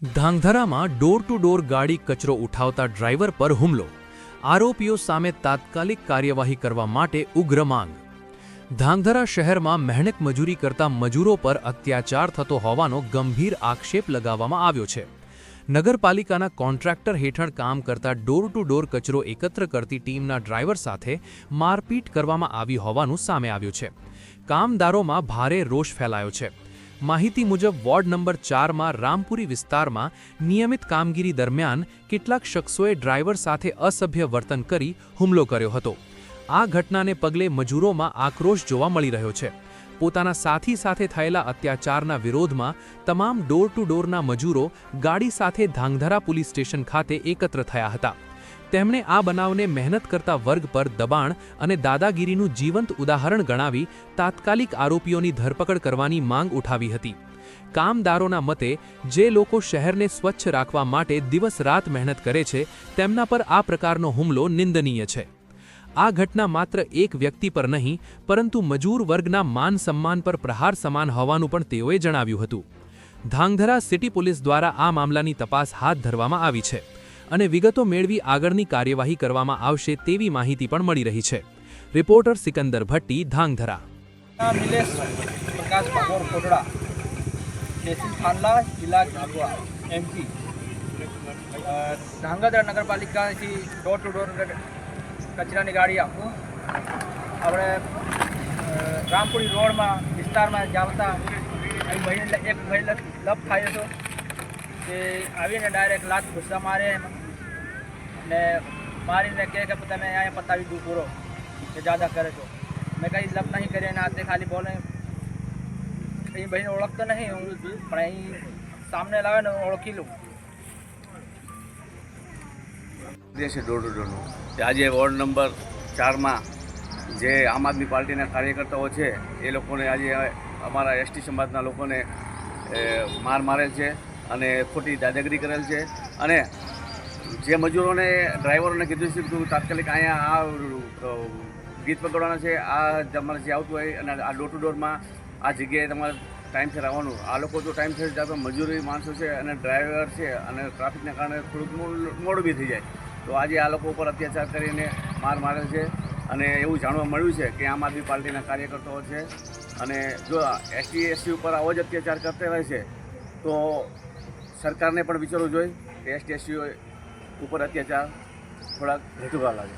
ધાંગધ્રામાં door to door ગાડી કચરો ઉઠાવતા ડ્રાઈવર પર હુમલો. આરોપીઓ સામે તાત્કાલિક કાર્યવાહી કરવા માટે ઉગ્ર માંગ. ધાંગધ્રા શહેરમાં મહેનત મજૂરી કરતા મજૂરો પર અત્યાચાર થતો હોવાનો ગંભીર આક્ષેપ લગાવવામાં આવ્યો છે. નગરપાલિકાના કોન્ટ્રાક્ટર હેઠળ કામ કરતા ડોર ટુ ડોર કચરો એકત્ર કરતી ટીમના ડ્રાઈવર સાથે મારપીટ કરવામાં આવી હોવાનું સામે આવ્યું છે. કામદારોમાં ભારે રોષ ફેલાયો છે. માહિતી મુજબ વોર્ડ નંબર 4માં રામપુરી વિસ્તારમાં નિયમિત કામગીરી દરમિયાન કેટલાક શખ્સોએ ડ્રાઈવર સાથે અસભ્ય વર્તન કરી હુમલો કર્યો હતો. આ ઘટનાને પગલે મજૂરોમાં આક્રોશ જોવા મળી રહ્યો છે. પોતાના સાથી સાથે થયેલા અત્યાચારના વિરોધમાં તમામ ડોર ટુ ડોરના મજૂરો ગાડી સાથે ધાંગધ્રા પોલીસ સ્ટેશન ખાતે એકત્ર થયા હતા. તેમણે આ બનાવને મહેનત કરતા વર્ગ પર દબાણ અને દાદાગીરીનું જીવંત ઉદાહરણ ગણાવી તાત્કાલિક આરોપીઓની ધરપકડ કરવાની માંગ ઉઠાવી હતી. કામદારોના મતે જે લોકો શહેરને સ્વચ્છ રાખવા માટે દિવસ રાત મહેનત કરે છે તેમના પર આ પ્રકારનો હુમલો નિંદનીય છે. આ ઘટના માત્ર એક વ્યક્તિ પર નહીં પરંતુ મજૂર વર્ગના માન સન્માન પર પ્રહાર સમાન હોવાનું પણ તેઓએ જણાવ્યું હતું. ધાંગધ્રા સિટી પોલીસ દ્વારા આ મામલાની તપાસ હાથ ધરવામાં આવી છે અને વિગતો મેળવી આગળની કાર્યવાહી કરવામાં આવશે તેવી માહિતી પણ મળી રહી છે. રિપોર્ટર સિકંદર ભટ્ટી, ધાંગધ્રા. નિલેશ પ્રકાશ ભાગોર કોટડા, તહેસીલ ખાનલા, જિલ્લા ઝાબુઆ, MP. ધાંગધ્રા નગરપાલિકાથી ડોર ટુ ડોર કચરાની ગાડી આપું. આપણે રામપુરી રોડમાં વિસ્તારમાં જાવતા એક ભાઈ લપ થાય હતો કે આવીને ડાયરેક્ટ લાત ગુસ્સા મારે અને મારીને કહે કે તમે અહીંયા પતાવી દઉં પૂરો કે જ્યાદા કરે તો. મેં કંઈ લપ નહીં કરી અને હાથે ખાલી બોલે. એ ભાઈને ઓળખતો નહીં હું, પણ અહીં સામને લાવે ને ઓળખી લઉં. છે ડોર ટુ ડોરનું આજે વોર્ડ નંબર 4માં જે આમ આદમી પાર્ટીના કાર્યકર્તાઓ છે એ લોકોને આજે અમારા એસટી સમાજના લોકોને માર મારેલ છે અને ખોટી દાદાગીરી કરેલ છે. અને જે મજૂરોને ડ્રાઈવરોને કીધું છે કે તાત્કાલિક અહીંયા આ ગીત પકડવાના છે, આ તમારે જે આવતું હોય અને આ ડોર ટુ ડોરમાં આ જગ્યાએ તમારે ટાઈમસર આવવાનું. આ લોકો તો ટાઈમસર જતા મજૂરી માણસો છે અને ડ્રાઈવર છે અને ટ્રાફિકના કારણે થોડુંક મોડું બી થઈ જાય. તો આજે આ લોકો ઉપર અત્યાચાર કરીને માર મારે છે અને એવું જાણવા મળ્યું છે કે આમ આદમી પાર્ટીના કાર્યકર્તાઓ છે. અને જો એસટી ઉપર આવો જ અત્યાચાર કરતા રહે છે તો સરકારને પણ વિચારવું જોઈએ કે એસટી ઉપર અત્યાચાર થોડાક ઘટવા લાગે.